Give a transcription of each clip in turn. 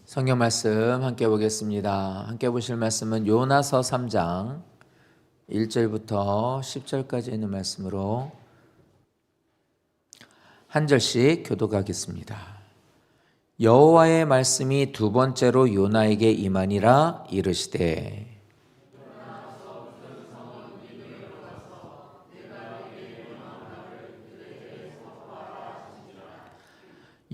성경 말씀 함께 보겠습니다. 함께 보실 말씀은 요나서 3장 1절부터 10절까지 있는 말씀으로 한 절씩 교독하겠습니다. 여호와의 말씀이 두 번째로 요나에게 임하니라 이르시되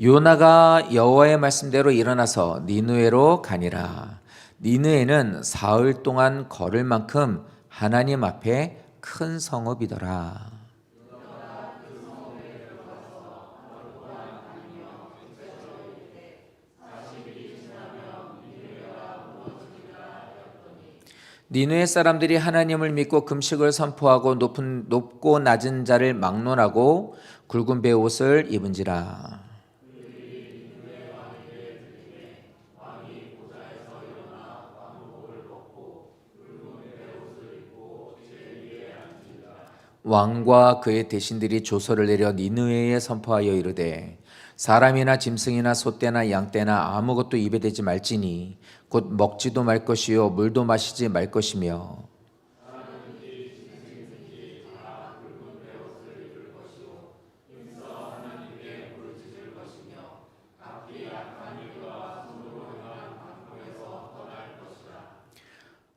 요나가 여호와의 말씀대로 일어나서 니느웨로 가니라. 니느웨는 사흘 동안 걸을 만큼 하나님 앞에 큰 성읍이더라. 니느웨 사람들이 하나님을 믿고 금식을 선포하고 높고 낮은 자를 막론하고 굵은 배 옷을 입은지라. 왕과 그의 대신들이 조서를 내려 니느웨에 선포하여 이르되 사람이나 짐승이나 소떼나 양떼나 아무것도 입에 대지 말지니 곧 먹지도 말 것이요 물도 마시지 말 것이며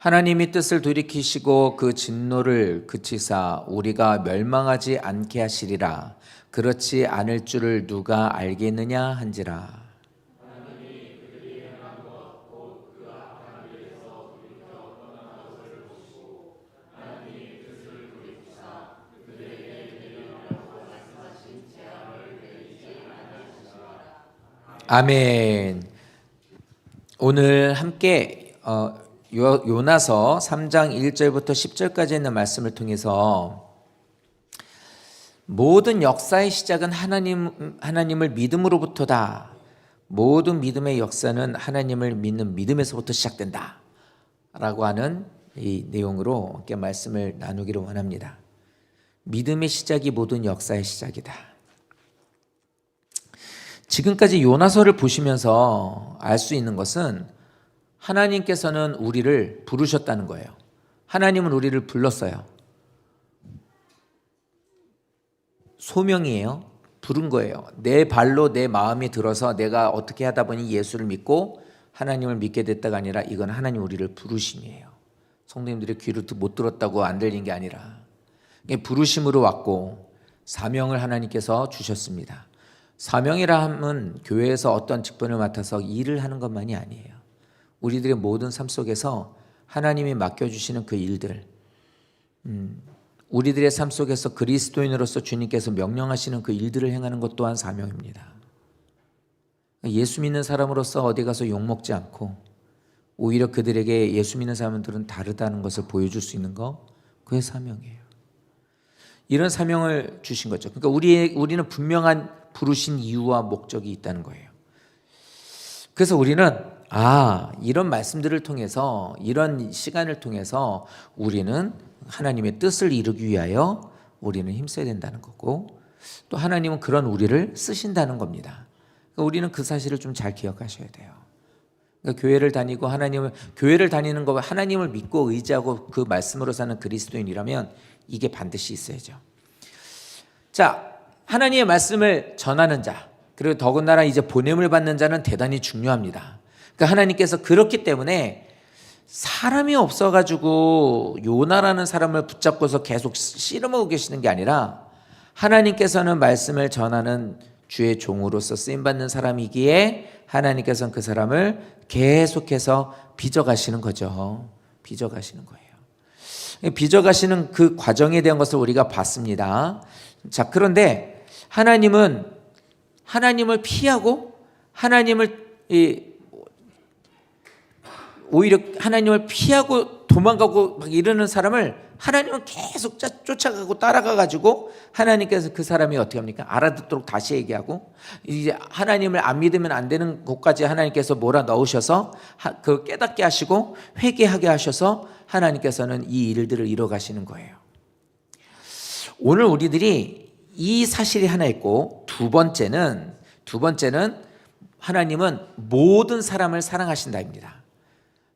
하나님이 뜻을 돌이키시고 그 진노를 그치사 우리가 멸망하지 않게 하시리라. 그렇지 않을 줄을 누가 알겠느냐 한지라. 아멘. 오늘 함께 요나서 3장 1절부터 10절까지 있는 말씀을 통해서 모든 역사의 시작은 하나님을 믿음으로부터다. 모든 믿음의 역사는 하나님을 믿는 믿음에서부터 시작된다. 라고 하는 이 내용으로 함께 말씀을 나누기를 원합니다. 믿음의 시작이 모든 역사의 시작이다. 지금까지 요나서를 보시면서 알 수 있는 것은 하나님께서는 우리를 부르셨다는 거예요. 하나님은 우리를 불렀어요. 소명이에요. 부른 거예요. 내 발로 내 마음이 들어서 내가 어떻게 하다 보니 예수를 믿고 하나님을 믿게 됐다가 아니라 이건 하나님 우리를 부르심이에요. 성도님들의 귀를 못 들었다고 안 들린 게 아니라 부르심으로 왔고 사명을 하나님께서 주셨습니다. 사명이라 함은 교회에서 어떤 직분을 맡아서 일을 하는 것만이 아니에요. 우리들의 모든 삶 속에서 하나님이 맡겨주시는 그 일들, 우리들의 삶 속에서 그리스도인으로서 주님께서 명령하시는 그 일들을 행하는 것 또한 사명입니다. 예수 믿는 사람으로서 어디 가서 욕먹지 않고 오히려 그들에게 예수 믿는 사람들은 다르다는 것을 보여줄 수 있는 거, 그게 사명이에요. 이런 사명을 주신 거죠. 그러니까 우리는 분명한 부르신 이유와 목적이 있다는 거예요. 그래서 우리는 이런 말씀들을 통해서 이런 시간을 통해서 우리는 하나님의 뜻을 이루기 위하여 우리는 힘써야 된다는 거고 또 하나님은 그런 우리를 쓰신다는 겁니다. 그러니까 우리는 그 사실을 좀 잘 기억하셔야 돼요. 그러니까 교회를 다니고 교회를 다니는 거 하나님을 믿고 의지하고 그 말씀으로 사는 그리스도인이라면 이게 반드시 있어야죠. 자, 하나님의 말씀을 전하는 자 그리고 더군다나 이제 보냄을 받는 자는 대단히 중요합니다. 그러니까 하나님께서 그렇기 때문에 사람이 없어가지고 요나라는 사람을 붙잡고서 계속 씨름하고 계시는 게 아니라 하나님께서는 말씀을 전하는 주의 종으로서 쓰임받는 사람이기에 하나님께서는 그 사람을 계속해서 빚어가시는 거죠. 빚어가시는 거예요. 빚어가시는 그 과정에 대한 것을 우리가 봤습니다. 자, 그런데 하나님을 피하고 오히려 하나님을 피하고 도망가고 막 이러는 사람을 하나님은 계속 쫓아가고 따라가가지고 하나님께서 그 사람이 어떻게 합니까? 알아듣도록 다시 얘기하고 이제 하나님을 안 믿으면 안 되는 곳까지 하나님께서 몰아 넣으셔서 그걸 깨닫게 하시고 회개하게 하셔서 하나님께서는 이 일들을 이뤄 가시는 거예요. 오늘 우리들이 이 사실이 하나 있고 두 번째는 하나님은 모든 사람을 사랑하신다입니다.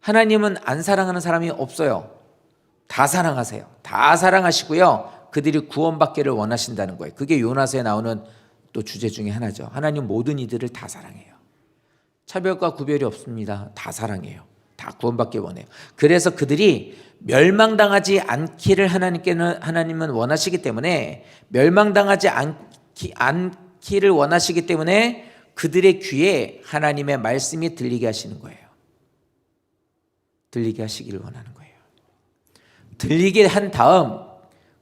하나님은 안 사랑하는 사람이 없어요. 다 사랑하세요. 다 사랑하시고요. 그들이 구원받기를 원하신다는 거예요. 그게 요나서에 나오는 또 주제 중에 하나죠. 하나님 모든 이들을 다 사랑해요. 차별과 구별이 없습니다. 다 사랑해요. 다 구원받기 원해요. 그래서 그들이 멸망당하지 않기를 하나님은 원하시기 때문에, 멸망당하지 않기를 원하시기 때문에 그들의 귀에 하나님의 말씀이 들리게 하시는 거예요. 들리게 하시기를 원하는 거예요. 들리게 한 다음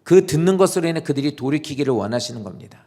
그 듣는 것으로 인해 그들이 돌이키기를 원하시는 겁니다.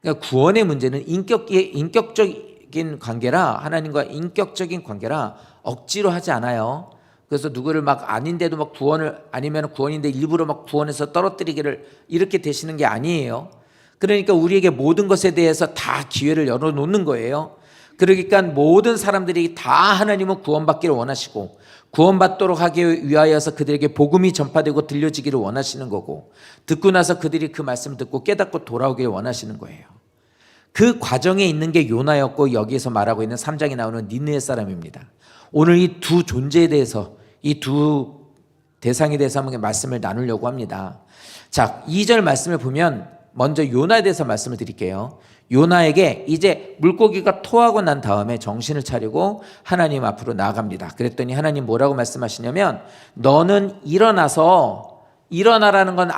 그러니까 구원의 문제는 인격적인 관계라, 하나님과 인격적인 관계라 억지로 하지 않아요. 그래서 누구를 막 아닌데도 막 구원을, 아니면 구원인데 일부러 막 구원해서 떨어뜨리기를 이렇게 되시는 게 아니에요. 그러니까 우리에게 모든 것에 대해서 다 기회를 열어놓는 거예요. 그러니까 모든 사람들이 다 하나님은 구원받기를 원하시고, 구원받도록 하기 위하여서 그들에게 복음이 전파되고 들려지기를 원하시는 거고, 듣고 나서 그들이 그 말씀을 듣고 깨닫고 돌아오기를 원하시는 거예요. 그 과정에 있는 게 요나였고, 여기에서 말하고 있는 3장에 나오는 니느웨 사람입니다. 오늘 이 두 존재에 대해서, 이 두 대상에 대해서 한번 말씀을 나누려고 합니다. 자, 2절 말씀을 보면 먼저 요나에 대해서 말씀을 드릴게요. 요나에게 이제 물고기가 토하고 난 다음에 정신을 차리고 하나님 앞으로 나아갑니다. 그랬더니 하나님 뭐라고 말씀하시냐면, 너는 일어나라는 건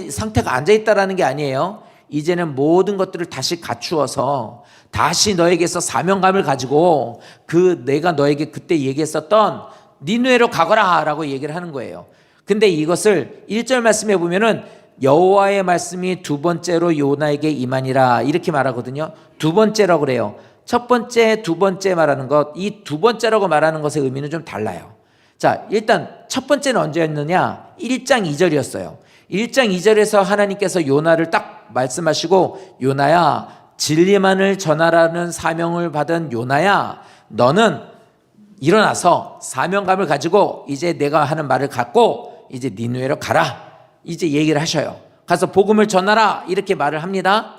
상태가 앉아있다라는 게 아니에요. 이제는 모든 것들을 다시 갖추어서 다시 너에게서 사명감을 가지고 내가 너에게 그때 얘기했었던 니느웨로 가거라 라고 얘기를 하는 거예요. 근데 이것을 1절 말씀에 보면은 여호와의 말씀이 두 번째로 요나에게 임하니라 이렇게 말하거든요. 두 번째라고 그래요. 첫 번째, 두 번째 말하는 것, 이 두 번째라고 말하는 것의 의미는 좀 달라요. 자, 일단 첫 번째는 언제였느냐? 1장 2절이었어요. 1장 2절에서 하나님께서 요나를 딱 말씀하시고, 요나야, 진리만을 전하라는 사명을 받은 요나야, 너는 일어나서 사명감을 가지고 이제 내가 하는 말을 갖고 이제 니느웨로 가라. 이제 얘기를 하셔요. 가서 복음을 전하라 이렇게 말을 합니다.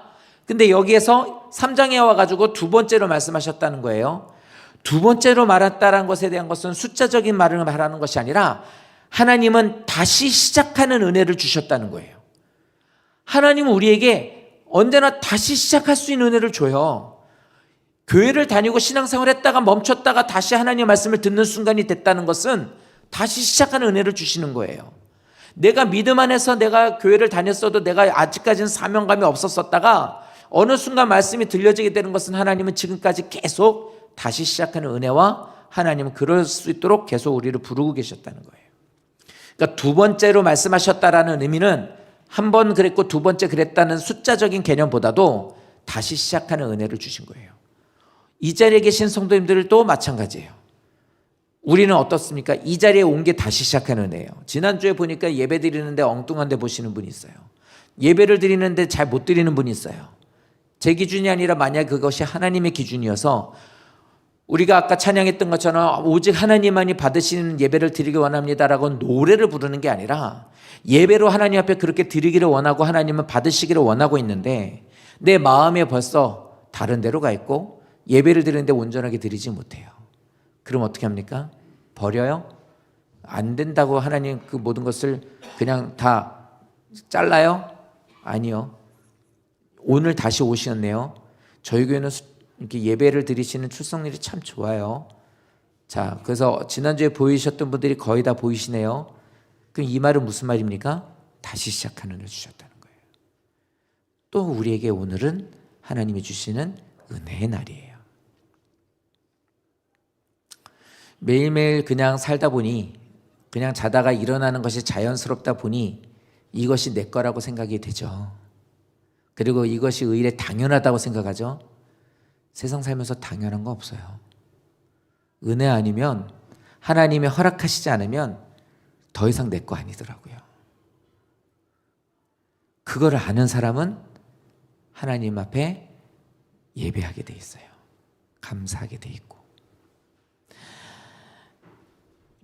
근데 여기에서 3장에 와가지고 두 번째로 말씀하셨다는 거예요. 두 번째로 말했다는 것에 대한 것은 숫자적인 말을 말하는 것이 아니라 하나님은 다시 시작하는 은혜를 주셨다는 거예요. 하나님은 우리에게 언제나 다시 시작할 수 있는 은혜를 줘요. 교회를 다니고 신앙생활 했다가 멈췄다가 다시 하나님의 말씀을 듣는 순간이 됐다는 것은 다시 시작하는 은혜를 주시는 거예요. 내가 믿음 안에서 내가 교회를 다녔어도 내가 아직까지는 사명감이 없었다가 어느 순간 말씀이 들려지게 되는 것은 하나님은 지금까지 계속 다시 시작하는 은혜와 하나님은 그럴 수 있도록 계속 우리를 부르고 계셨다는 거예요. 그러니까 두 번째로 말씀하셨다라는 의미는 한 번 그랬고 두 번째 그랬다는 숫자적인 개념보다도 다시 시작하는 은혜를 주신 거예요. 이 자리에 계신 성도님들도 마찬가지예요. 우리는 어떻습니까? 이 자리에 온 게 다시 시작하는 은혜예요. 지난주에 보니까 예배 드리는데 엉뚱한 데 보시는 분이 있어요. 예배를 드리는데 잘 못 드리는 분이 있어요. 제 기준이 아니라 만약 그것이 하나님의 기준이어서 우리가 아까 찬양했던 것처럼 오직 하나님만이 받으시는 예배를 드리기 원합니다라고 노래를 부르는 게 아니라 예배로 하나님 앞에 그렇게 드리기를 원하고 하나님은 받으시기를 원하고 있는데 내 마음에 벌써 다른 데로 가 있고 예배를 드리는데 온전하게 드리지 못해요. 그럼 어떻게 합니까? 버려요? 안 된다고 하나님 그 모든 것을 그냥 다 잘라요? 아니요. 오늘 다시 오셨네요. 저희 교회는 이렇게 예배를 드리시는 출석률이 참 좋아요. 자, 그래서 지난주에 보이셨던 분들이 거의 다 보이시네요. 그럼 이 말은 무슨 말입니까? 다시 시작하는 은혜를 주셨다는 거예요. 또 우리에게 오늘은 하나님이 주시는 은혜의 날이에요. 매일매일 그냥 살다 보니, 그냥 자다가 일어나는 것이 자연스럽다 보니 이것이 내 거라고 생각이 되죠. 그리고 이것이 의례 당연하다고 생각하죠. 세상 살면서 당연한 거 없어요. 은혜 아니면, 하나님이 허락하시지 않으면 더 이상 내 거 아니더라고요. 그거를 아는 사람은 하나님 앞에 예배하게 돼 있어요. 감사하게 돼 있고.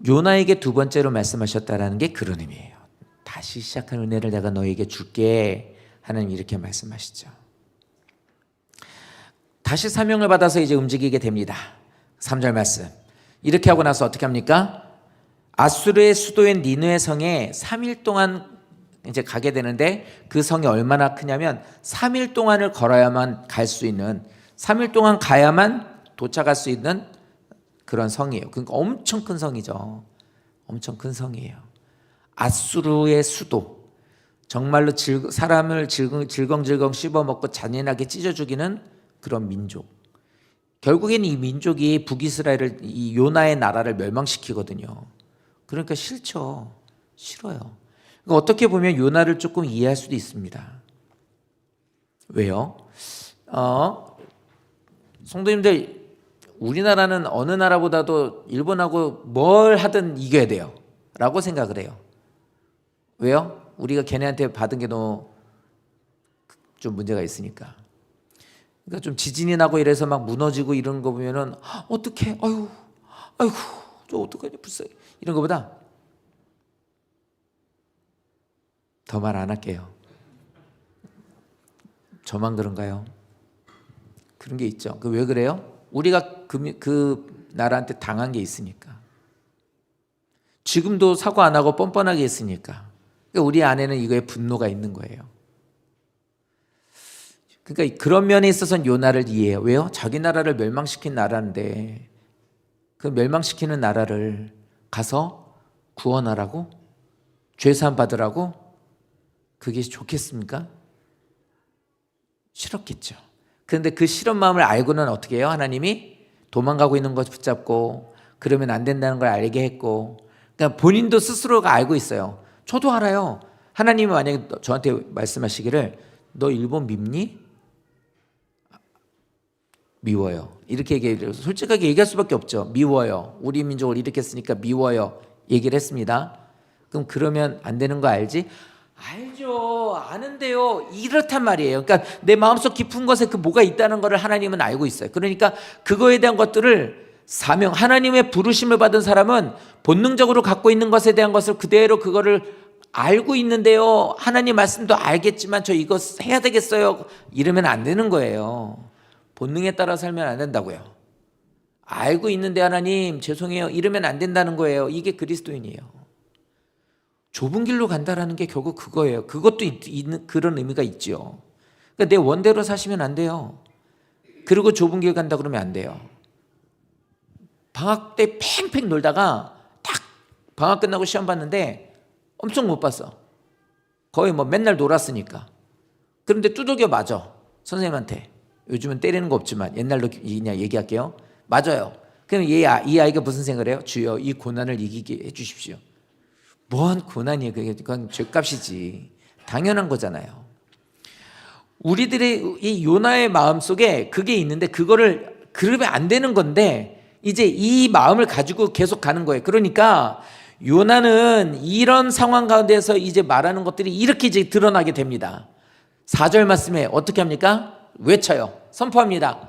요나에게 두 번째로 말씀하셨다라는 게 그런 의미예요. 다시 시작한 은혜를 내가 너에게 줄게. 하나님 이렇게 말씀하시죠. 다시 사명을 받아서 이제 움직이게 됩니다. 3절 말씀. 이렇게 하고 나서 어떻게 합니까? 아수르의 수도인 니느웨 성에 3일 동안 이제 가게 되는데, 그 성이 얼마나 크냐면 3일 동안을 걸어야만 갈 수 있는, 3일 동안 가야만 도착할 수 있는 그런 성이에요. 그러니까 엄청 큰 성이죠. 엄청 큰 성이에요. 아수르의 수도. 정말로 사람을 질겅질겅 씹어먹고 잔인하게 찢어 죽이는 그런 민족. 결국엔 이 민족이 북이스라엘을, 이 요나의 나라를 멸망시키거든요. 그러니까 싫죠. 싫어요. 그러니까 어떻게 보면 요나를 조금 이해할 수도 있습니다. 왜요? 성도님들, 우리나라는 어느 나라보다도 일본하고 뭘 하든 이겨야 돼요 라고 생각을 해요. 왜요? 우리가 걔네한테 받은 게 너무 좀 문제가 있으니까. 그러니까 좀 지진이 나고 이래서 막 무너지고 이런 거 보면은 어떡해, 아이고 저 어떡하냐 불쌍해, 이런 거보다 더 말 안 할게요. 저만 그런가요? 그런 게 있죠. 왜 그래요? 우리가 그 나라한테 당한 게 있으니까. 지금도 사과 안 하고 뻔뻔하게 했으니까. 그러니까 우리 안에는 이거에 분노가 있는 거예요. 그러니까 그런 면에 있어서는 요나를 이해해요. 왜요? 자기 나라를 멸망시킨 나라인데 그 멸망시키는 나라를 가서 구원하라고? 죄사함 받으라고? 그게 좋겠습니까? 싫었겠죠. 그런데 그 싫은 마음을 알고는 어떻게 해요? 하나님이 도망가고 있는 것 붙잡고, 그러면 안 된다는 걸 알게 했고, 그러니까 본인도 스스로가 알고 있어요. 저도 알아요. 하나님이 만약에 저한테 말씀하시기를 너 일본 밉니? 미워요. 이렇게 얘기해요. 솔직하게 얘기할 수밖에 없죠. 미워요. 우리 민족을 이렇게 했으니까 미워요. 얘기를 했습니다. 그럼 그러면 안 되는 거 알지? 알죠. 아는데요. 이렇단 말이에요. 그러니까 내 마음속 깊은 것에 그 뭐가 있다는 것을 하나님은 알고 있어요. 그러니까 그거에 대한 것들을 사명, 하나님의 부르심을 받은 사람은 본능적으로 갖고 있는 것에 대한 것을 그대로 그거를 알고 있는데요. 하나님 말씀도 알겠지만 저 이거 해야 되겠어요. 이러면 안 되는 거예요. 본능에 따라 살면 안 된다고요. 알고 있는데 하나님 죄송해요. 이러면 안 된다는 거예요. 이게 그리스도인이에요. 좁은 길로 간다라는 게 결국 그거예요. 그것도 있는 그런 의미가 있죠. 그러니까 내 원대로 사시면 안 돼요. 그리고 좁은 길 간다 그러면 안 돼요. 방학 때 팽팽 놀다가 딱 방학 끝나고 시험 봤는데 엄청 못 봤어. 거의 뭐 맨날 놀았으니까. 그런데 두들겨 맞아. 선생님한테. 요즘은 때리는 거 없지만 옛날로 그냥 얘기할게요. 맞아요. 그럼 이 아이가 무슨 생각을 해요? 주여 이 고난을 이기게 해주십시오. 뭐한 고난이에요. 그건 죄값이지. 당연한 거잖아요. 우리들의 이 요나의 마음속에 그게 있는데 그거를 그러면 안 되는 건데 이제 이 마음을 가지고 계속 가는 거예요. 그러니까 요나는 이런 상황 가운데서 이제 말하는 것들이 이렇게 이제 드러나게 됩니다. 4절 말씀에 어떻게 합니까? 외쳐요. 선포합니다.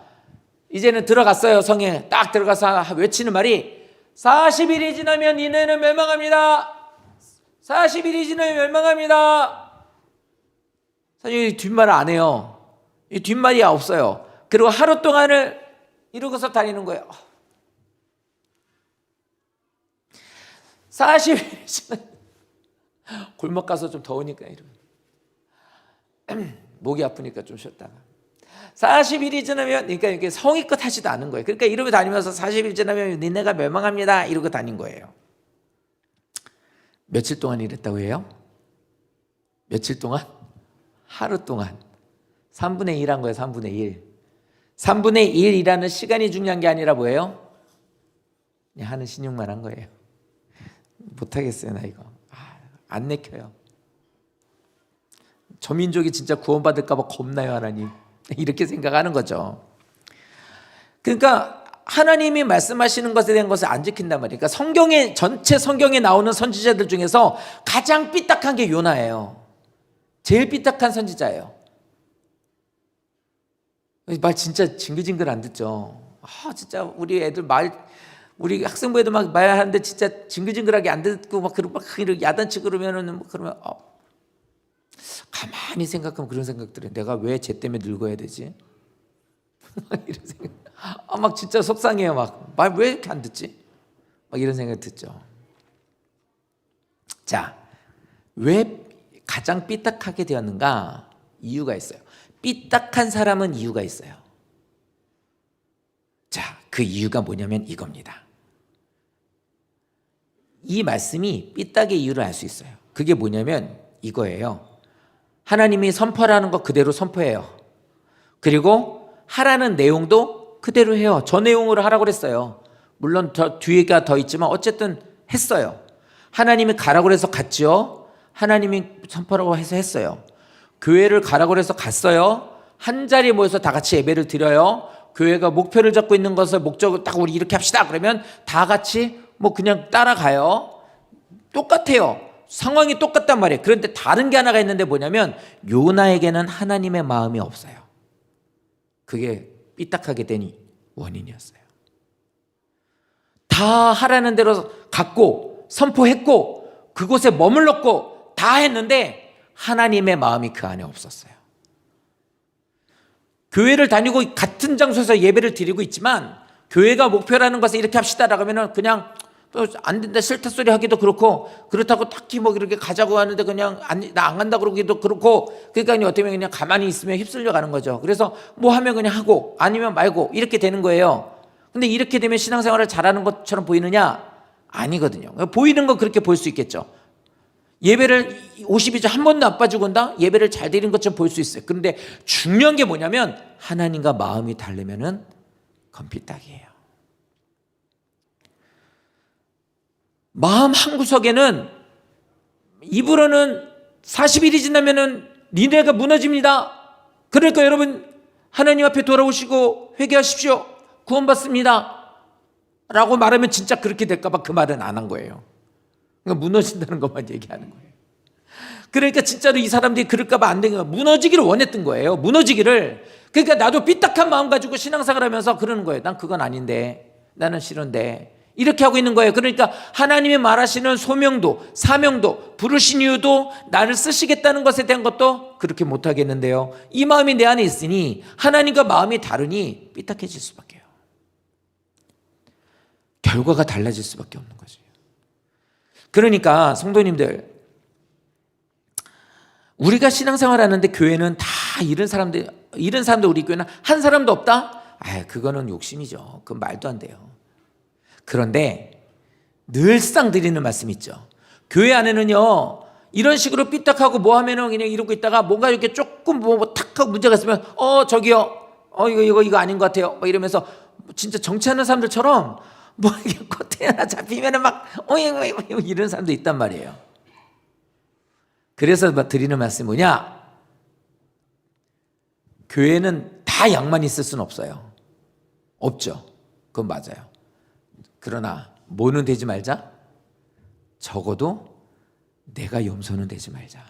이제는 들어갔어요. 성에 딱 들어가서 외치는 말이 40일이 지나면 니네는 멸망합니다. 40일이 지나면 멸망합니다. 사실 이 뒷말을 안 해요. 이 뒷말이 없어요. 그리고 하루 동안을 이러고서 다니는 거예요. 40일이 지나면 골목 가서 좀 더우니까 이러면 목이 아프니까 좀 쉬었다가 40일이 지나면, 그러니까 이게 성의껏 하지도 않은 거예요. 그러니까 이러고 다니면서 40일 지나면 니네가 멸망합니다 이러고 다닌 거예요. 며칠 동안 이랬다고 해요? 며칠 동안? 하루 동안 3분의 1 한 거예요. 3분의 1. 3분의 1이라는 시간이 중요한 게 아니라 뭐예요? 그냥 하는 신용만 한 거예요. 못하겠어요 나 이거. 안 내켜요. 저 민족이 진짜 구원받을까 봐 겁나요 하나님. 이렇게 생각하는 거죠. 그러니까 하나님이 말씀하시는 것에 대한 것을 안 지킨단 말이에요. 그러니까 전체 성경에 나오는 선지자들 중에서 가장 삐딱한 게 요나예요. 제일 삐딱한 선지자예요. 말 진짜 징글징글 안 듣죠. 진짜 우리 애들 우리 학생부 애들 막 말하는데 진짜 징글징글하게 안 듣고 막 이렇게 야단치고 그러면 가만히 생각하면 그런 생각들이 내가 왜 쟤 때문에 늙어야 되지? 막 이런 생각. 막 진짜 속상해요. 막 말 왜 이렇게 안 듣지? 막 이런 생각 듣죠. 자, 왜 가장 삐딱하게 되었는가? 이유가 있어요. 삐딱한 사람은 이유가 있어요. 자, 그 이유가 뭐냐면 이겁니다. 이 말씀이 삐딱의 이유를 알 수 있어요. 그게 뭐냐면 이거예요. 하나님이 선포라는 거 그대로 선포해요. 그리고 하라는 내용도 그대로 해요. 저 내용으로 하라고 그랬어요. 물론 더 뒤에가 더 있지만 어쨌든 했어요. 하나님이 가라고 그래서 갔죠. 하나님이 선포라고 해서 했어요. 교회를 가라고 해서 갔어요. 한 자리에 모여서 다 같이 예배를 드려요. 교회가 목표를 잡고 있는 것을 목적을 딱 우리 이렇게 합시다. 그러면 다 같이 뭐 그냥 따라가요. 똑같아요. 상황이 똑같단 말이에요. 그런데 다른 게 하나가 있는데 뭐냐면 요나에게는 하나님의 마음이 없어요. 그게 삐딱하게 된 원인이었어요. 다 하라는 대로 갔고 선포했고 그곳에 머물렀고 다 했는데 하나님의 마음이 그 안에 없었어요. 교회를 다니고 같은 장소에서 예배를 드리고 있지만 교회가 목표라는 것을 이렇게 합시다라고 하면 그냥 또 안 된다 싫다 소리 하기도 그렇고 그렇다고 딱히 뭐 이렇게 가자고 하는데 그냥 나 안 간다 그러기도 그렇고 그러니까 어떻게 보면 그냥 가만히 있으면 휩쓸려 가는 거죠. 그래서 뭐 하면 그냥 하고 아니면 말고 이렇게 되는 거예요. 근데 이렇게 되면 신앙생활을 잘하는 것처럼 보이느냐? 아니거든요. 보이는 거 그렇게 볼 수 있겠죠. 예배를 52주 한 번도 안 빠지고 온다? 예배를 잘 드리는 것처럼 보일 수 있어요. 그런데 중요한 게 뭐냐면 하나님과 마음이 다르면은 그건 삐딱이에요. 마음 한구석에는 입으로는 40일이 지나면은 니네가 무너집니다. 그러니까 여러분 하나님 앞에 돌아오시고 회개하십시오. 구원받습니다. 라고 말하면 진짜 그렇게 될까봐 그 말은 안 한 거예요. 그러니까 무너진다는 것만 얘기하는 거예요. 그러니까 진짜로 이 사람들이 그럴까봐 안 된 거예요. 무너지기를 원했던 거예요. 무너지기를. 그러니까 나도 삐딱한 마음 가지고 신앙생활 하면서 그러는 거예요. 난 그건 아닌데, 나는 싫은데 이렇게 하고 있는 거예요. 그러니까 하나님이 말하시는 소명도 사명도 부르신 이유도 나를 쓰시겠다는 것에 대한 것도 그렇게 못하겠는데요. 이 마음이 내 안에 있으니 하나님과 마음이 다르니 삐딱해질 수밖에 없어요. 결과가 달라질 수밖에 없는 거죠. 그러니까 성도님들, 우리가 신앙생활 하는데 교회는 다 이런 사람들 우리 교회는 한 사람도 없다? 그거는 욕심이죠. 그건 말도 안 돼요. 그런데 늘상 드리는 말씀 있죠. 교회 안에는요 이런 식으로 삐딱하고 뭐 하면은 그냥 이러고 있다가 뭔가 이렇게 조금 뭐 탁 하고 문제가 있으면 저기요 이거 아닌 것 같아요 막 이러면서 진짜 정치하는 사람들처럼 뭐 이렇게 코트에 하나 잡히면은 막 이런 사람도 있단 말이에요. 그래서 드리는 말씀이 뭐냐? 교회는 다 양만 있을 수는 없어요. 없죠. 그건 맞아요. 그러나 뭐는 되지 말자? 적어도 내가 염소는 되지 말자.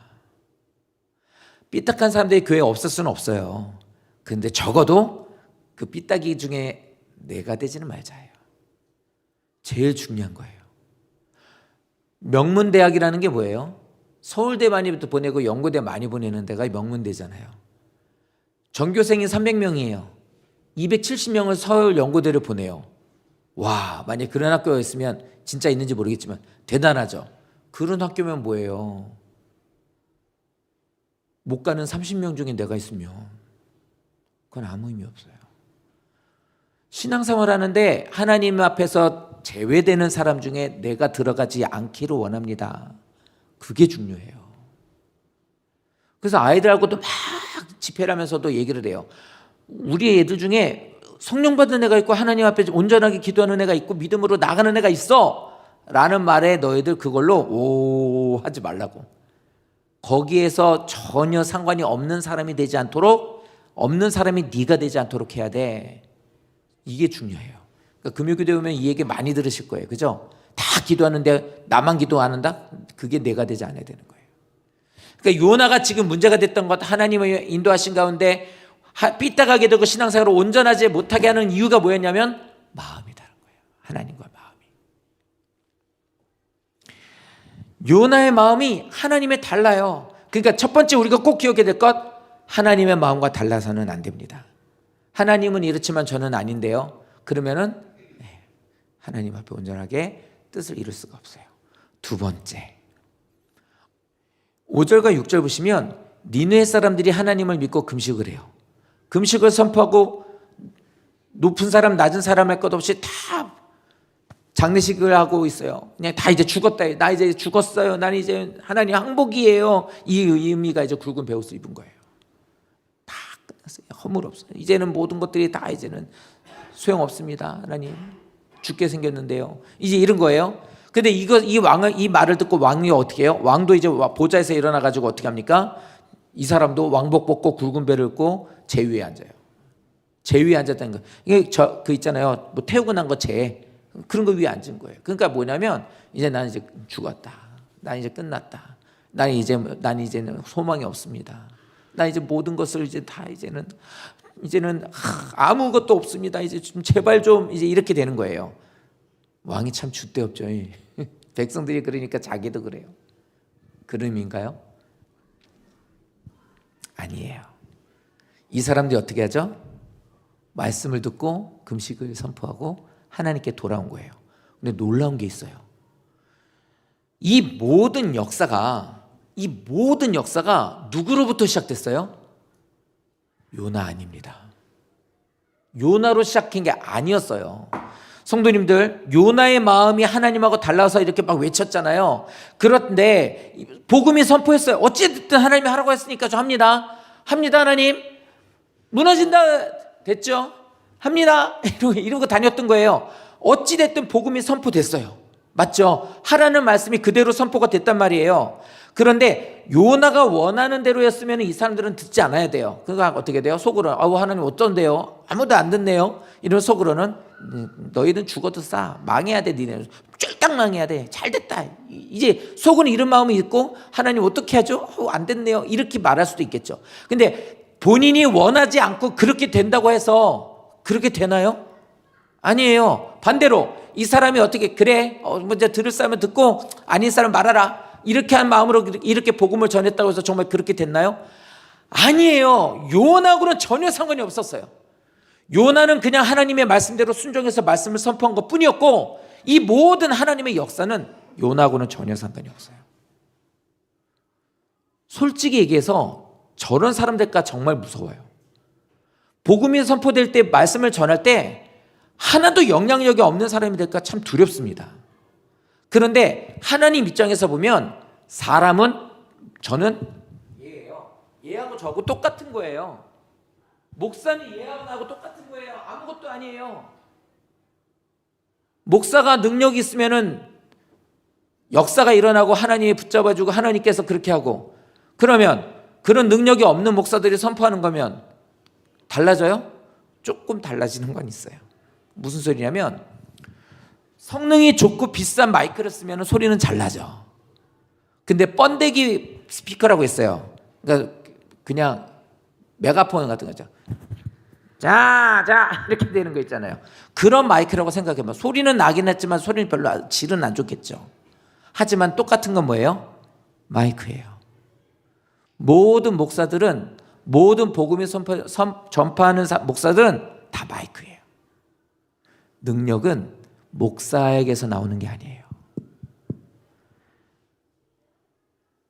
삐딱한 사람들이 교회에 없을 수는 없어요. 그런데 적어도 그 삐딱이 중에 내가 되지는 말자예요. 제일 중요한 거예요. 명문대학이라는 게 뭐예요? 서울대 많이 보내고 연고대 많이 보내는 데가 명문대잖아요. 전교생이 300명이에요. 270명을 서울 연고대를 보내요. 와, 만약에 그런 학교였으면 진짜 있는지 모르겠지만 대단하죠. 그런 학교면 뭐예요? 못 가는 30명 중에 내가 있으면 그건 아무 의미 없어요. 신앙생활 하는데 하나님 앞에서 제외되는 사람 중에 내가 들어가지 않기를 원합니다. 그게 중요해요. 그래서 아이들하고도 막 집회를 하면서도 얘기를 해요. 우리 애들 중에 성령 받은 애가 있고 하나님 앞에 온전하게 기도하는 애가 있고 믿음으로 나가는 애가 있어 라는 말에 너희들 그걸로 오 하지 말라고. 거기에서 전혀 상관이 없는 사람이 되지 않도록, 없는 사람이 네가 되지 않도록 해야 돼. 이게 중요해요. 그러니까 금요기도에 오면 이 얘기 많이 들으실 거예요. 그죠? 다 기도하는데 나만 기도하는다? 그게 내가 되지 않아야 되는 거예요. 그러니까 요나가 지금 문제가 됐던 것, 하나님의 인도하신 가운데 삐딱하게 되고 신앙생활을 온전하지 못하게 하는 이유가 뭐였냐면 마음이 다른 거예요. 하나님과 마음이. 요나의 마음이 하나님의 달라요. 그러니까 첫 번째 우리가 꼭 기억해야 될 것, 하나님의 마음과 달라서는 안 됩니다. 하나님은 이렇지만 저는 아닌데요. 그러면은 하나님 앞에 온전하게 뜻을 이룰 수가 없어요. 두 번째, 5절과 6절 보시면 니느웨 사람들이 하나님을 믿고 금식을 해요. 금식을 선포하고 높은 사람 낮은 사람 할 것 없이 다 장례식을 하고 있어요. 그냥 다 이제 죽었다. 나 이제 죽었어요. 나는 이제 하나님 항복이에요. 이 의미가 이제 굵은 베옷을 입은 거예요. 다 끝났어요. 허물 없어요. 이제는 모든 것들이 다 이제는 소용없습니다. 하나님 죽게 생겼는데요. 이제 이런 거예요. 근데 이 말을 듣고 왕이 어떻게 해요? 왕도 이제 보좌에서 일어나 가지고 어떻게 합니까? 이 사람도 왕복 벗고 굵은 배를 입고 제 위에 앉아요. 제 위에 앉았다는 거. 이게 그 있잖아요. 뭐 태우고 난 거 제. 그런 거 위에 앉은 거예요. 그러니까 뭐냐면 이제 나는 이제 죽었다. 난 이제 끝났다. 나는 이제는 소망이 없습니다. 난 이제 모든 것을 이제 다 이제는 아무것도 없습니다. 이제 좀 제발 좀 이제 이렇게 되는 거예요. 왕이 참 줏대 없죠. 백성들이 그러니까 자기도 그래요. 그런 의미인가요? 아니에요. 이 사람들이 어떻게 하죠? 말씀을 듣고 금식을 선포하고 하나님께 돌아온 거예요. 근데 놀라운 게 있어요. 이 모든 역사가 누구로부터 시작됐어요? 요나 아닙니다. 요나로 시작한 게 아니었어요. 성도님들, 요나의 마음이 하나님하고 달라서 이렇게 막 외쳤잖아요. 그런데 복음이 선포했어요. 어찌됐든 하나님이 하라고 했으니까 저 합니다. 하나님. 무너진다 됐죠? 합니다. 이러고 다녔던 거예요. 어찌됐든 복음이 선포됐어요. 맞죠? 하라는 말씀이 그대로 선포가 됐단 말이에요. 그런데 요나가 원하는 대로였으면 이 사람들은 듣지 않아야 돼요. 그러니까 어떻게 돼요? 속으로 하나님 어떤데요? 아무도 안 듣네요. 이런 속으로는 너희는 죽어도 싸. 망해야 돼. 니네 쫄딱 망해야 돼. 잘됐다. 이제 속으로는 이런 마음이 있고 하나님 어떻게 하죠? 안 됐네요. 이렇게 말할 수도 있겠죠. 근데 본인이 원하지 않고 그렇게 된다고 해서 그렇게 되나요? 아니에요. 반대로 이 사람이 어떻게 그래 먼저 들을 사람은 듣고 아닌 사람 말하라 이렇게 한 마음으로 이렇게 복음을 전했다고 해서 정말 그렇게 됐나요? 아니에요. 요나하고는 전혀 상관이 없었어요. 요나는 그냥 하나님의 말씀대로 순종해서 말씀을 선포한 것뿐이었고 이 모든 하나님의 역사는 요나하고는 전혀 상관이 없어요. 솔직히 얘기해서 저런 사람들과 정말 무서워요. 복음이 선포될 때 말씀을 전할 때 하나도 영향력이 없는 사람이 될까 참 두렵습니다. 그런데 하나님 입장에서 보면 사람은 저는 얘예요. 얘하고 저하고 똑같은 거예요. 목사는 얘하고 나하고 똑같은 거예요. 아무것도 아니에요. 목사가 능력이 있으면은 역사가 일어나고 하나님이 붙잡아주고 하나님께서 그렇게 하고 그러면 그런 능력이 없는 목사들이 선포하는 거면 달라져요? 조금 달라지는 건 있어요. 무슨 소리냐면 성능이 좋고 비싼 마이크를 쓰면 소리는 잘 나죠. 근데 번데기 스피커라고 있어요. 그러니까 그냥 메가폰 같은 거죠. 자 이렇게 되는 거 있잖아요. 그런 마이크라고 생각해봐. 소리는 나긴 했지만 소리는 별로 질은 안 좋겠죠. 하지만 똑같은 건 뭐예요? 마이크예요. 모든 목사들은 모든 복음을 전파하는 목사들은 다 마이크예요. 능력은 목사에게서 나오는 게 아니에요.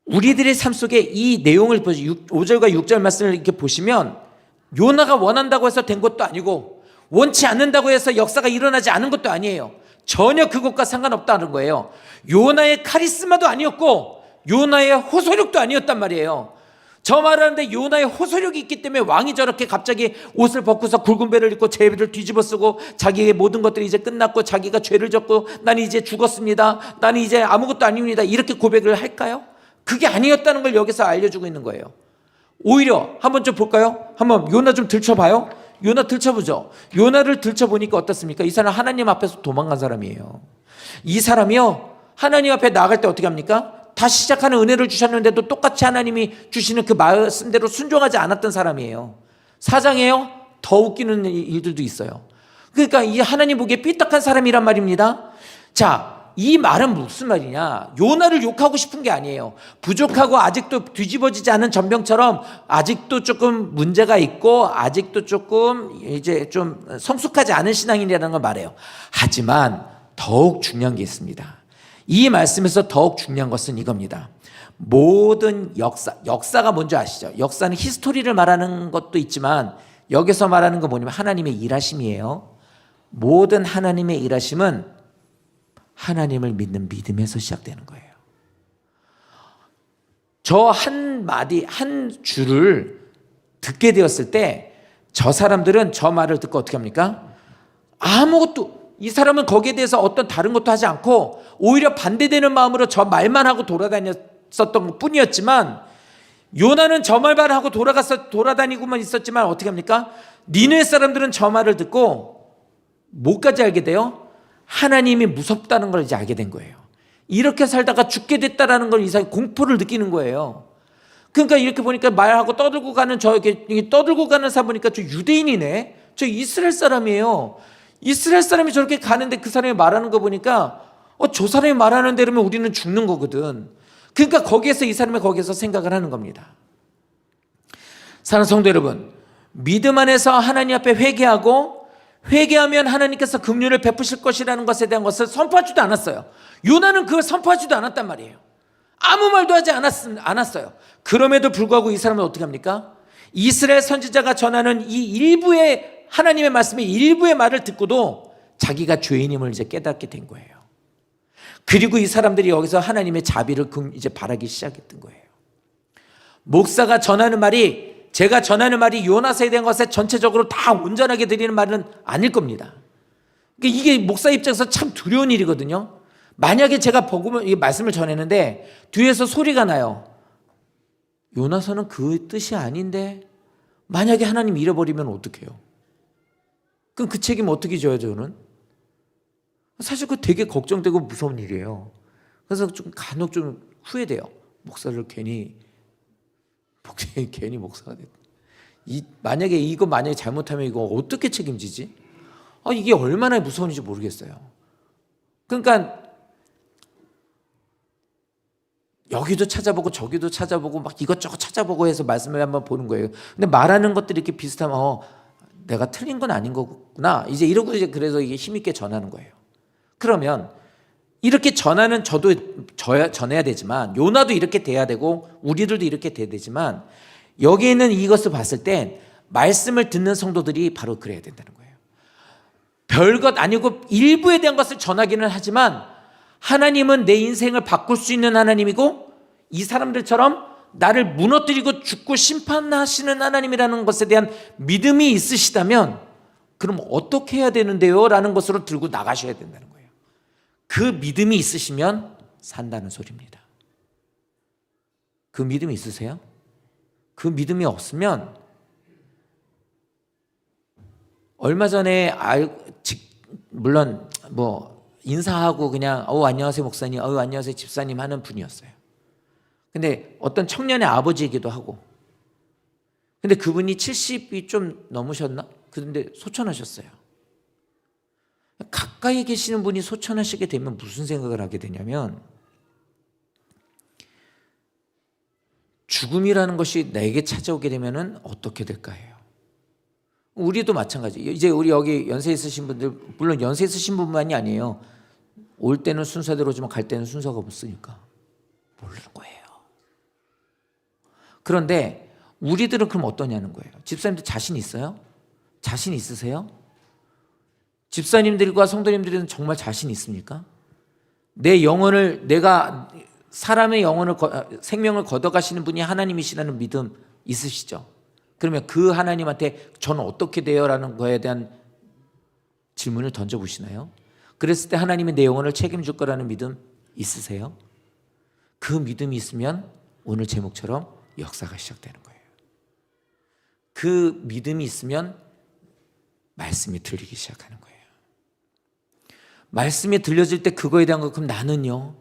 우리들의 삶 속에 이 내용을 5절과 6절 말씀을 이렇게 보시면 요나가 원한다고 해서 된 것도 아니고 원치 않는다고 해서 역사가 일어나지 않은 것도 아니에요. 전혀 그것과 상관없다는 거예요. 요나의 카리스마도 아니었고 요나의 호소력도 아니었단 말이에요. 저 말하는데 요나의 호소력이 있기 때문에 왕이 저렇게 갑자기 옷을 벗고서 굵은 배를 입고 제비를 뒤집어 쓰고 자기의 모든 것들이 이제 끝났고 자기가 죄를 졌고 나는 이제 죽었습니다. 나는 이제 아무것도 아닙니다. 이렇게 고백을 할까요? 그게 아니었다는 걸 여기서 알려주고 있는 거예요. 오히려 한번 좀 볼까요? 한번 요나 좀 들춰봐요. 요나 들춰보죠. 요나를 들춰보니까 어떻습니까? 이 사람 하나님 앞에서 도망간 사람이에요. 이 사람이요 하나님 앞에 나아갈 때 어떻게 합니까? 다시 시작하는 은혜를 주셨는데도 똑같이 하나님이 주시는 그 말씀대로 순종하지 않았던 사람이에요. 사장이에요. 더 웃기는 일들도 있어요. 그러니까 이 하나님 보기에 삐딱한 사람이란 말입니다. 자, 이 말은 무슨 말이냐? 요나를 욕하고 싶은 게 아니에요. 부족하고 아직도 뒤집어지지 않은 전병처럼 아직도 조금 문제가 있고 아직도 조금 이제 좀 성숙하지 않은 신앙인이라는 걸 말해요. 하지만 더욱 중요한 게 있습니다. 이 말씀에서 더욱 중요한 것은 이겁니다. 모든 역사가 뭔지 아시죠? 역사는 히스토리를 말하는 것도 있지만 여기서 말하는 거 뭐냐면 하나님의 일하심이에요. 모든 하나님의 일하심은 하나님을 믿는 믿음에서 시작되는 거예요. 저 한마디 한 줄을 듣게 되었을 때 저 사람들은 저 말을 듣고 어떻게 합니까? 아무것도, 이 사람은 거기에 대해서 어떤 다른 것도 하지 않고 오히려 반대되는 마음으로 저 말만 하고 돌아다녔었던 것 뿐이었지만, 요나는 저 말만 하고 돌아다니고만 있었지만 어떻게 합니까? 니네 사람들은 저 말을 듣고 뭐까지 알게 돼요? 하나님이 무섭다는 걸 이제 알게 된 거예요. 이렇게 살다가 죽게 됐다라는 걸 이상히 공포를 느끼는 거예요. 그러니까 이렇게 보니까 말하고 떠들고 가는 떠들고 가는 사람 보니까 저 유대인이네. 저 이스라엘 사람이에요. 이스라엘 사람이 저렇게 가는데 그 사람이 말하는 거 보니까 저 사람이 말하는 대로면 우리는 죽는 거거든. 그러니까 거기에서 이 사람이 거기에서 생각을 하는 겁니다. 사랑하는 성도 여러분, 믿음 안에서 하나님 앞에 회개하면 하나님께서 긍휼을 베푸실 것이라는 것에 대한 것을 선포하지도 않았어요. 요나는 그걸 선포하지도 않았단 말이에요. 아무 말도 하지 않았어요. 그럼에도 불구하고 이 사람은 어떻게 합니까? 이스라엘 선지자가 전하는 이 일부의 하나님의 말씀의 일부의 말을 듣고도 자기가 죄인임을 이제 깨닫게 된 거예요. 그리고 이 사람들이 여기서 하나님의 자비를 이제 바라기 시작했던 거예요. 목사가 전하는 말이, 제가 전하는 말이 요나서에 대한 것에 전체적으로 다 온전하게 드리는 말은 아닐 겁니다. 그러니까 이게 목사 입장에서 참 두려운 일이거든요. 만약에 제가 복음을, 이 말씀을 전했는데 뒤에서 소리가 나요. 요나서는 그 뜻이 아닌데, 만약에 하나님 잃어버리면 어떡해요? 그럼 그 책임 어떻게 져요, 저는? 사실 그거 되게 걱정되고 무서운 일이에요. 그래서 좀 간혹 좀 후회돼요. 목사를 괜히 목사가 됐다. 만약에 잘못하면 이거 어떻게 책임지지? 이게 얼마나 무서운지 모르겠어요. 그러니까 여기도 찾아보고 저기도 찾아보고 막 이것저것 찾아보고 해서 말씀을 한번 보는 거예요. 근데 말하는 것들이 이렇게 비슷하면 내가 틀린 건 아닌 거구나. 이제 이러고 이제 그래서 이게 힘있게 전하는 거예요. 그러면 이렇게 전하는 저도 전해야 되지만, 요나도 이렇게 돼야 되고 우리들도 이렇게 돼야 되지만, 여기에 있는 이것을 봤을 땐 말씀을 듣는 성도들이 바로 그래야 된다는 거예요. 별것 아니고 일부에 대한 것을 전하기는 하지만 하나님은 내 인생을 바꿀 수 있는 하나님이고, 이 사람들처럼 나를 무너뜨리고 죽고 심판하시는 하나님이라는 것에 대한 믿음이 있으시다면 그럼 어떻게 해야 되는데요? 라는 것으로 들고 나가셔야 된다는 거예요. 그 믿음이 있으시면 산다는 소리입니다. 그 믿음이 있으세요? 그 믿음이 없으면, 얼마 전에 물론 인사하고 그냥 안녕하세요 목사님, 안녕하세요 집사님 하는 분이었어요. 근데 어떤 청년의 아버지이기도 하고, 근데 그분이 70이 좀 넘으셨나? 그런데 소천하셨어요. 가까이 계시는 분이 소천하시게 되면 무슨 생각을 하게 되냐면, 죽음이라는 것이 내게 찾아오게 되면 어떻게 될까요? 우리도 마찬가지. 이제 우리 여기 연세 있으신 분들, 물론 연세 있으신 분만이 아니에요. 올 때는 순서대로 오지만 갈 때는 순서가 없으니까 모르는 거예요. 그런데 우리들은 그럼 어떠냐는 거예요. 집사님들 자신 있어요? 자신 있으세요? 집사님들과 성도님들은 정말 자신 있습니까? 내가 사람의 생명을 걷어가시는 분이 하나님이시라는 믿음 있으시죠? 그러면 그 하나님한테 저는 어떻게 돼요? 라는 거에 대한 질문을 던져보시나요? 그랬을 때 하나님이 내 영혼을 책임질 거라는 믿음 있으세요? 그 믿음이 있으면 오늘 제목처럼 역사가 시작되는 거예요. 그 믿음이 있으면 말씀이 들리기 시작하는 거예요. 말씀이 들려질 때 그거에 대한 거, 그럼 나는요?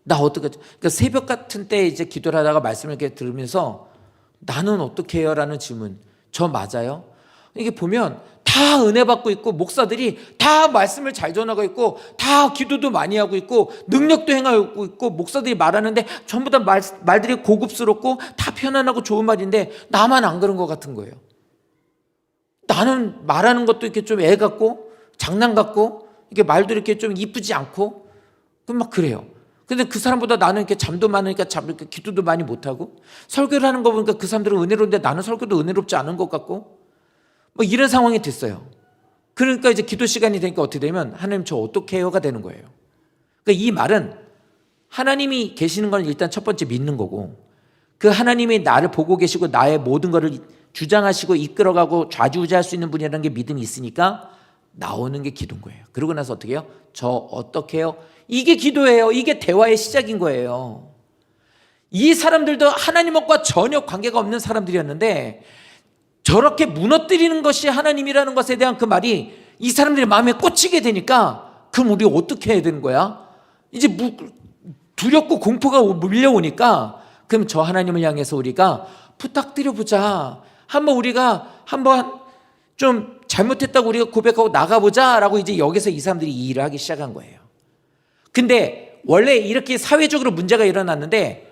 나 어떻게, 그러니까 새벽 같은 때 이제 기도를 하다가 말씀을 이렇게 들으면서 나는 어떻게 해요? 라는 질문. 저 맞아요? 이게 보면 다 은혜 받고 있고 목사들이 다 말씀을 잘 전하고 있고 다 기도도 많이 하고 있고 능력도 행하고 있고 목사들이 말하는데 전부 다 말들이 고급스럽고 다 편안하고 좋은 말인데 나만 안 그런 것 같은 거예요. 나는 말하는 것도 이렇게 좀 애 같고 장난 같고 이게 말도 이렇게 좀 이쁘지 않고 막 그래요. 근데 그 사람보다 나는 이렇게 잠도 많으니까 이렇게 기도도 많이 못하고 설교를 하는 거 보니까 그 사람들은 은혜로운데 나는 설교도 은혜롭지 않은 것 같고 뭐 이런 상황이 됐어요. 그러니까 이제 기도 시간이 되니까 어떻게 되면 하나님 저 어떻게 해요가 되는 거예요. 그러니까 이 말은 하나님이 계시는 건 일단 첫 번째 믿는 거고 그 하나님이 나를 보고 계시고 나의 모든 것을 주장하시고 이끌어가고 좌지우지할 수 있는 분이라는 게 믿음이 있으니까 나오는 게 기도인 거예요. 그러고 나서 어떻게 해요? 저 어떻게 해요? 이게 기도예요. 이게 대화의 시작인 거예요. 이 사람들도 하나님과 전혀 관계가 없는 사람들이었는데 저렇게 무너뜨리는 것이 하나님이라는 것에 대한 그 말이 이 사람들의 마음에 꽂히게 되니까 그럼 우리 어떻게 해야 되는 거야? 이제 두렵고 공포가 밀려오니까 그럼 저 하나님을 향해서 우리가 부탁드려보자. 우리가 한번 좀 잘못했다고 우리가 고백하고 나가보자 라고 이제 여기서 이 사람들이 이 일을 하기 시작한 거예요. 근데 원래 이렇게 사회적으로 문제가 일어났는데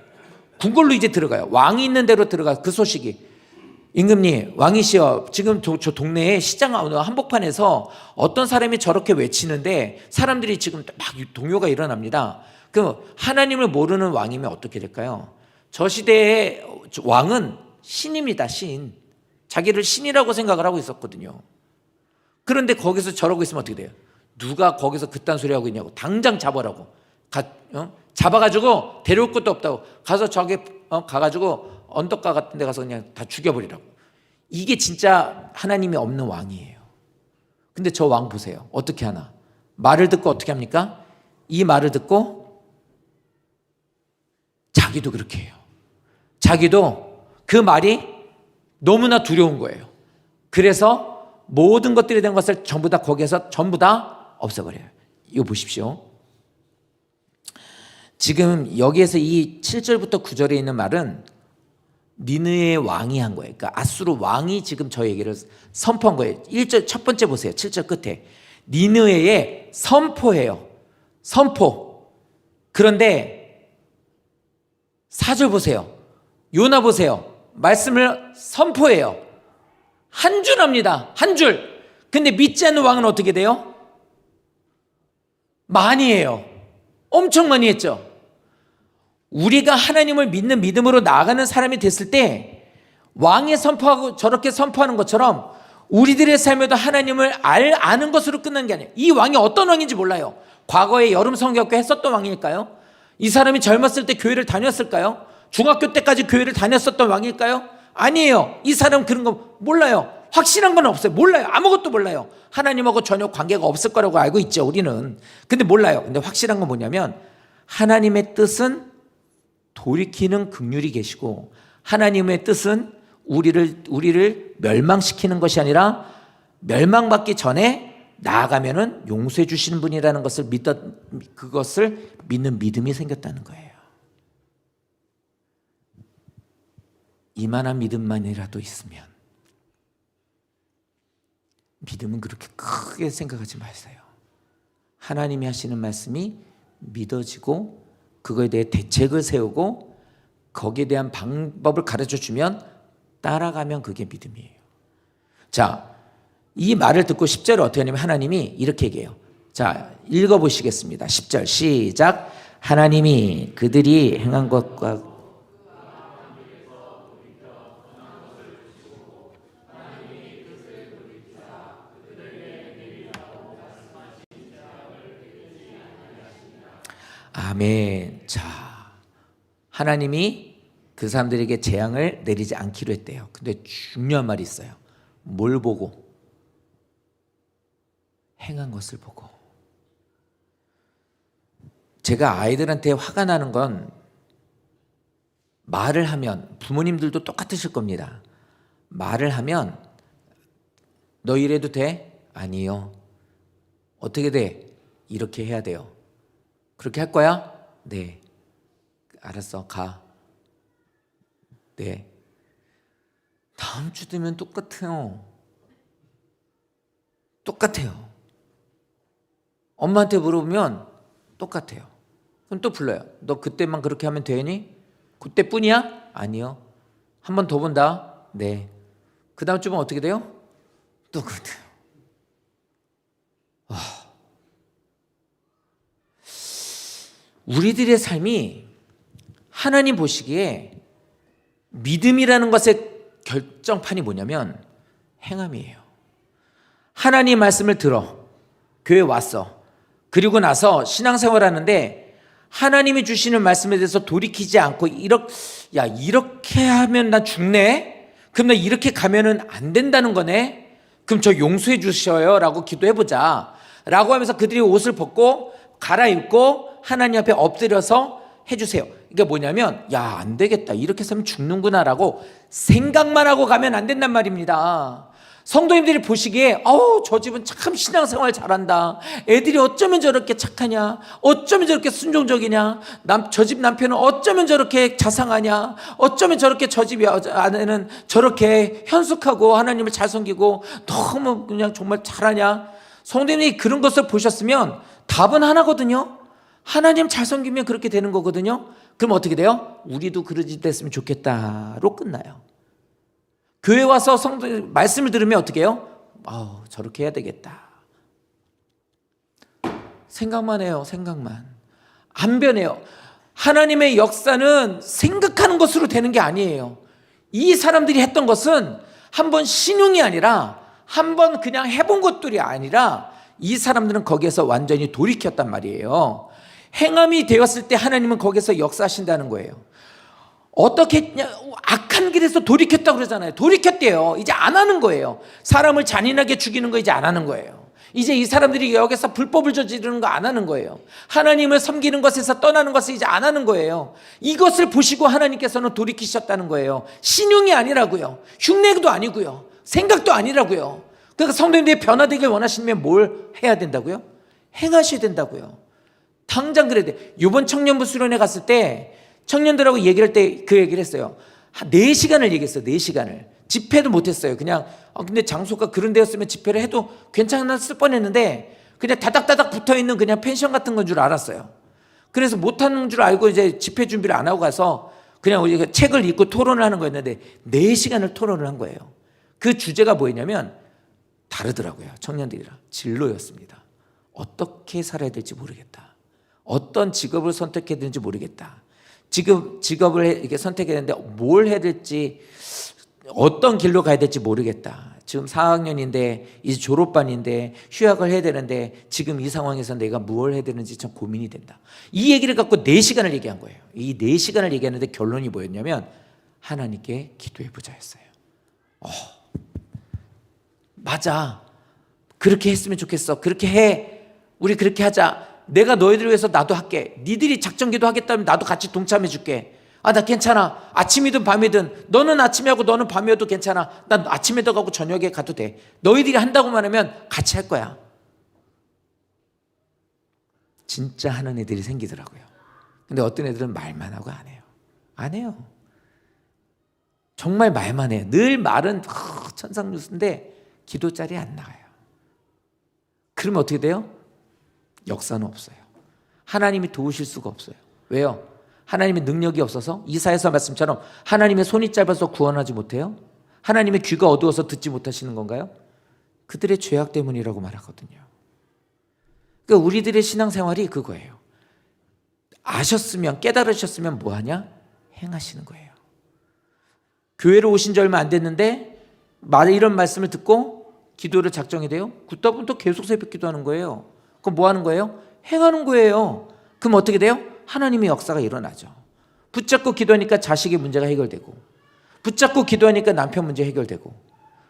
궁궐로 이제 들어가요. 왕이 있는 데로 들어가 그 소식이 임금님 왕이시여 지금 저 동네에 시장 한복판에서 어떤 사람이 저렇게 외치는데 사람들이 지금 막 동요가 일어납니다. 그 하나님을 모르는 왕이면 어떻게 될까요? 저 시대의 왕은 신입니다. 신. 자기를 신이라고 생각을 하고 있었거든요. 그런데 거기서 저러고 있으면 어떻게 돼요? 누가 거기서 그딴 소리 하고 있냐고 당장 잡아라고 잡아가지고 데려올 것도 없다고 가서 저기 가가지고 언덕가 같은 데 가서 그냥 다 죽여버리라고. 이게 진짜 하나님이 없는 왕이에요. 근데 저 왕 보세요. 어떻게 하나? 말을 듣고 어떻게 합니까? 이 말을 듣고 자기도 그렇게 해요. 자기도 그 말이 너무나 두려운 거예요. 그래서 모든 것들에 대한 것을 전부 다 거기에서 전부 다 없애버려요. 이거 보십시오. 지금 여기에서 이 7절부터 9절에 있는 말은 니느의 왕이 한 거예요. 그러니까 아수르 왕이 지금 저 얘기를 선포한 거예요. 1절 첫 번째 보세요. 7절 끝에 니느웨의 선포예요. 선포. 그런데 4절 보세요. 요나 보세요. 말씀을 선포해요. 한 줄 합니다. 한 줄. 근데 믿지 않는 왕은 어떻게 돼요? 많이 해요. 엄청 많이 했죠. 우리가 하나님을 믿는 믿음으로 나아가는 사람이 됐을 때 왕이 선포하고 저렇게 선포하는 것처럼 우리들의 삶에도 하나님을 아는 것으로 끝나는 게 아니에요. 이 왕이 어떤 왕인지 몰라요. 과거에 여름 성경학교 했었던 왕일까요? 이 사람이 젊었을 때 교회를 다녔을까요? 중학교 때까지 교회를 다녔었던 왕일까요? 아니에요. 이 사람은 그런 거 몰라요. 확실한 건 없어요. 몰라요. 아무것도 몰라요. 하나님하고 전혀 관계가 없을 거라고 알고 있죠, 우리는. 근데 몰라요. 근데 확실한 건 뭐냐면 하나님의 뜻은 돌이키는 긍휼이 계시고 하나님의 뜻은 우리를 멸망시키는 것이 아니라 멸망받기 전에 나아가면은 용서해 주시는 분이라는 것을 그것을 믿는 믿음이 생겼다는 거예요. 이만한 믿음만이라도 있으면 믿음은 그렇게 크게 생각하지 마세요. 하나님이 하시는 말씀이 믿어지고 그거에 대해 대책을 세우고 거기에 대한 방법을 가르쳐 주면 따라가면 그게 믿음이에요. 자, 이 말을 듣고 10절에 어떻게 하냐면 하나님이 이렇게 얘기해요. 자, 읽어보시겠습니다. 10절 시작. 하나님이 그들이 행한 것과 아멘. 자, 하나님이 그 사람들에게 재앙을 내리지 않기로 했대요. 근데 중요한 말이 있어요. 뭘 보고? 행한 것을 보고. 제가 아이들한테 화가 나는 건 말을 하면 부모님들도 똑같으실 겁니다. 말을 하면 너 이래도 돼? 아니요. 어떻게 돼? 이렇게 해야 돼요. 그렇게 할 거야? 네. 알았어. 가. 네. 다음 주 되면 똑같아요. 똑같아요. 엄마한테 물어보면 똑같아요. 그럼 또 불러요. 너 그때만 그렇게 하면 되니? 그때뿐이야? 아니요. 한 번 더 본다? 네. 그 다음 주면 어떻게 돼요? 또 그래요. 우리들의 삶이 하나님 보시기에 믿음이라는 것의 결정판이 뭐냐면 행함이에요. 하나님 말씀을 들어 교회 왔어. 그리고 나서 신앙생활 하는데 하나님이 주시는 말씀에 대해서 돌이키지 않고 이렇게 하면 나 죽네? 그럼 나 이렇게 가면은 안 된다는 거네? 그럼 저 용서해 주셔요 라고 기도해보자 라고 하면서 그들이 옷을 벗고 갈아입고 하나님 앞에 엎드려서 해주세요. 이게 뭐냐면 안 되겠다, 이렇게 하면 죽는구나 라고 생각만 하고 가면 안 된단 말입니다. 성도님들이 보시기에 저 집은 참 신앙생활 잘한다, 애들이 어쩌면 저렇게 착하냐, 어쩌면 저렇게 순종적이냐, 저 집 남편은 어쩌면 저렇게 자상하냐, 어쩌면 저렇게 저 집 아내는 저렇게 현숙하고 하나님을 잘 섬기고 너무 그냥 정말 잘하냐. 성도님이 그런 것을 보셨으면 답은 하나거든요. 하나님 잘 섬기면 그렇게 되는 거거든요. 그럼 어떻게 돼요? 우리도 그러지 됐으면 좋겠다로 끝나요. 교회 와서 성도 말씀을 들으면 어떻게 해요? 저렇게 해야 되겠다. 생각만 해요. 생각만. 안 변해요. 하나님의 역사는 생각하는 것으로 되는 게 아니에요. 이 사람들이 했던 것은 한번 신용이 아니라 한번 그냥 해본 것들이 아니라 이 사람들은 거기에서 완전히 돌이켰단 말이에요. 행함이 되었을 때 하나님은 거기서 역사하신다는 거예요. 어떻게 했냐? 악한 길에서 돌이켰다고 그러잖아요. 돌이켰대요. 이제 안 하는 거예요. 사람을 잔인하게 죽이는 거 이제 안 하는 거예요. 이제 이 사람들이 여기서 불법을 저지르는 거 안 하는 거예요. 하나님을 섬기는 것에서 떠나는 것을 이제 안 하는 거예요. 이것을 보시고 하나님께서는 돌이키셨다는 거예요. 신용이 아니라고요. 흉내도 아니고요. 생각도 아니라고요. 그러니까 성도님들이 변화되길 원하시면 뭘 해야 된다고요? 행하셔야 된다고요. 당장 그래야 돼. 이번 청년부 수련회 갔을 때 청년들하고 얘기를 할 때 그 얘기를 했어요. 4시간을 얘기했어요. 4시간을. 집회도 못했어요. 그냥 근데 장소가 그런 데였으면 집회를 해도 괜찮았을 뻔했는데 그냥 다닥다닥 붙어있는 그냥 펜션 같은 건 줄 알았어요. 그래서 못하는 줄 알고 이제 집회 준비를 안 하고 가서 그냥 우리가 책을 읽고 토론을 하는 거였는데 4시간을 토론을 한 거예요. 그 주제가 뭐였냐면 다르더라고요. 청년들이랑 진로였습니다. 어떻게 살아야 될지 모르겠다. 어떤 직업을 선택해야 되는지 모르겠다. 지금 직업을 이렇게 선택해야 되는데 뭘 해야 될지, 어떤 길로 가야 될지 모르겠다. 지금 4학년인데 이제 졸업반인데 휴학을 해야 되는데 지금 이 상황에서 내가 뭘 해야 되는지 참 고민이 된다. 이 얘기를 갖고 4시간을 얘기한 거예요. 이 4시간을 얘기했는데 결론이 뭐였냐면 하나님께 기도해보자 했어요. 맞아. 그렇게 했으면 좋겠어. 그렇게 해. 우리 그렇게 하자. 내가 너희들을 위해서 나도 할게. 니들이 작전기도 하겠다면 나도 같이 동참해 줄게. 나 괜찮아. 아침이든 밤이든 너는 아침에 하고 너는 밤이어도 괜찮아. 난 아침에도 가고 저녁에 가도 돼. 너희들이 한다고만 하면 같이 할 거야. 진짜 하는 애들이 생기더라고요. 근데 어떤 애들은 말만 하고 안 해요. 안 해요. 정말 말만 해요. 늘 말은 천상뉴스인데 기도자리에 안 나가요. 그러면 어떻게 돼요? 역사는 없어요. 하나님이 도우실 수가 없어요. 왜요? 하나님의 능력이 없어서? 이사야서 말씀처럼 하나님의 손이 짧아서 구원하지 못해요? 하나님의 귀가 어두워서 듣지 못하시는 건가요? 그들의 죄악 때문이라고 말하거든요. 그러니까 우리들의 신앙생활이 그거예요. 아셨으면, 깨달으셨으면 뭐하냐? 행하시는 거예요. 교회로 오신 지 얼마 안 됐는데 이런 말씀을 듣고 기도를 작정이 돼요? 그때 부터 계속 새벽 기도하는 거예요. 그럼 뭐 하는 거예요? 행하는 거예요. 그럼 어떻게 돼요? 하나님의 역사가 일어나죠. 붙잡고 기도하니까 자식의 문제가 해결되고, 붙잡고 기도하니까 남편 문제 해결되고,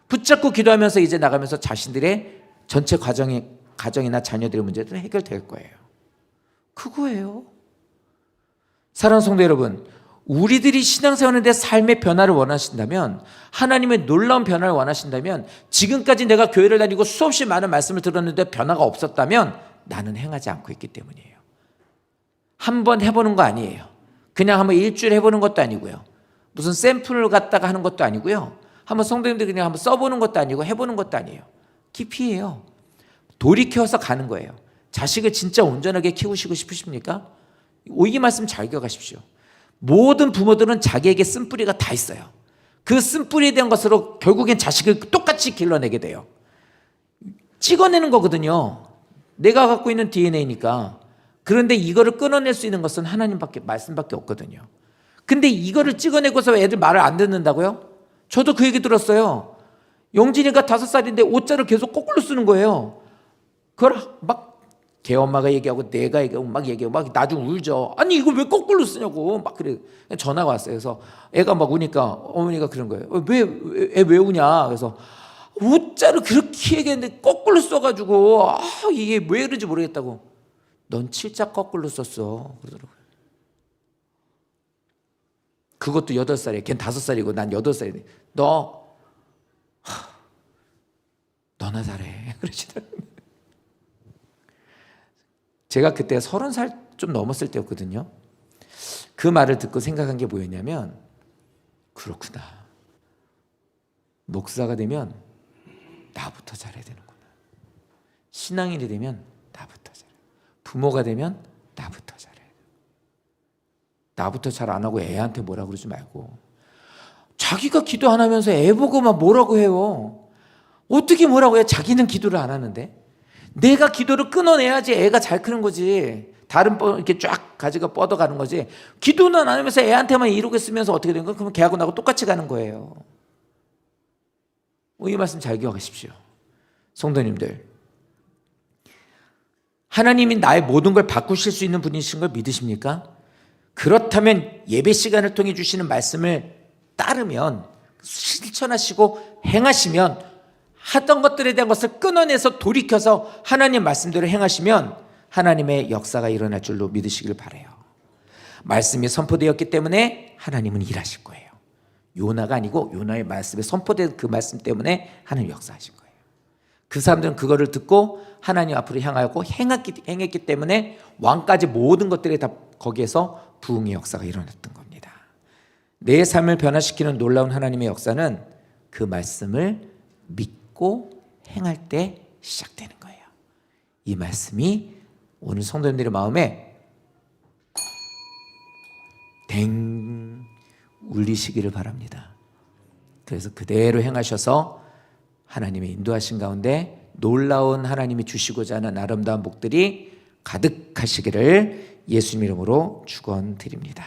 붙잡고 기도하면서 이제 나가면서 자신들의 전체 가정이나 자녀들의 문제들은 해결될 거예요. 그거예요. 사랑하는 성도 여러분, 우리들이 신앙생활에 삶의 변화를 원하신다면, 하나님의 놀라운 변화를 원하신다면, 지금까지 내가 교회를 다니고 수없이 많은 말씀을 들었는데 변화가 없었다면 나는 행하지 않고 있기 때문이에요. 한번 해보는 거 아니에요. 그냥 한번 일주일 해보는 것도 아니고요. 무슨 샘플을 갖다가 하는 것도 아니고요. 한번 성도님들 그냥 한번 써보는 것도 아니고 해보는 것도 아니에요. 깊이에요. 돌이켜서 가는 거예요. 자식을 진짜 온전하게 키우시고 싶으십니까? 이 말씀 잘 기억하십시오. 모든 부모들은 자기에게 쓴뿌리가 다 있어요. 그 쓴뿌리에 대한 것으로 결국엔 자식을 똑같이 길러내게 돼요. 찍어내는 거거든요. 내가 갖고 있는 DNA니까. 그런데 이거를 끊어낼 수 있는 것은 하나님밖에, 말씀밖에 없거든요. 근데 이거를 찍어내고서 애들 말을 안 듣는다고요? 저도 그 얘기 들었어요. 영진이가 5살인데 옷자를 계속 거꾸로 쓰는 거예요. 그걸 막 걔 엄마가 얘기하고 내가 얘기하고 막 얘기하고 막 나중에 울죠. 아니 이걸 왜 거꾸로 쓰냐고 막 그래. 전화가 왔어요. 그래서 애가 막 우니까 어머니가 그런 거예요. 왜 우냐? 그래서 옷자를 그렇게 얘기했는데 거꾸로 써가지고 이게 왜 그런지 모르겠다고. 넌 7자 거꾸로 썼어 그러더라고요. 그것도 8살이에요. 걔는 5살이고 난 8살인데 너나 잘해 그러시더라고요. 제가 그때 30살 좀 넘었을 때였거든요. 그 말을 듣고 생각한 게 뭐였냐면, 그렇구나. 목사가 되면 나부터 잘해야 되는구나. 신앙인이 되면 나부터 잘해. 부모가 되면 나부터 잘해. 나부터 잘 안 하고 애한테 뭐라 그러지 말고. 자기가 기도 안 하면서 애 보고 막 뭐라고 해요. 어떻게 뭐라고 해? 자기는 기도를 안 하는데. 내가 기도를 끊어내야지 애가 잘 크는 거지. 다른 이렇게 쫙 가지가 뻗어가는 거지. 기도는 안 하면서 애한테만 이러고 있으면서 어떻게 된 거야? 그러면 걔하고 나하고 똑같이 가는 거예요. 이 말씀 잘 기억하십시오. 성도님들, 하나님이 나의 모든 걸 바꾸실 수 있는 분이신 걸 믿으십니까? 그렇다면 예배 시간을 통해 주시는 말씀을 따르면, 실천하시고 행하시면, 하던 것들에 대한 것을 끊어내서 돌이켜서 하나님 말씀대로 행하시면 하나님의 역사가 일어날 줄로 믿으시길 바라요. 말씀이 선포되었기 때문에 하나님은 일하실 거예요. 요나가 아니고 요나의 말씀에 선포된 그 말씀 때문에 하나님 역사하신 거예요. 그 사람들은 그거를 듣고 하나님 앞으로 향하고 행했기 때문에 왕까지 모든 것들이 다 거기에서 부흥의 역사가 일어났던 겁니다. 내 삶을 변화시키는 놀라운 하나님의 역사는 그 말씀을 믿고 행할 때 시작되는 거예요. 이 말씀이 오늘 성도님들의 마음에 댕 울리시기를 바랍니다. 그래서 그대로 행하셔서 하나님의 인도하신 가운데 놀라운 하나님이 주시고자 하는 아름다운 복들이 가득하시기를 예수님 이름으로 축원드립니다.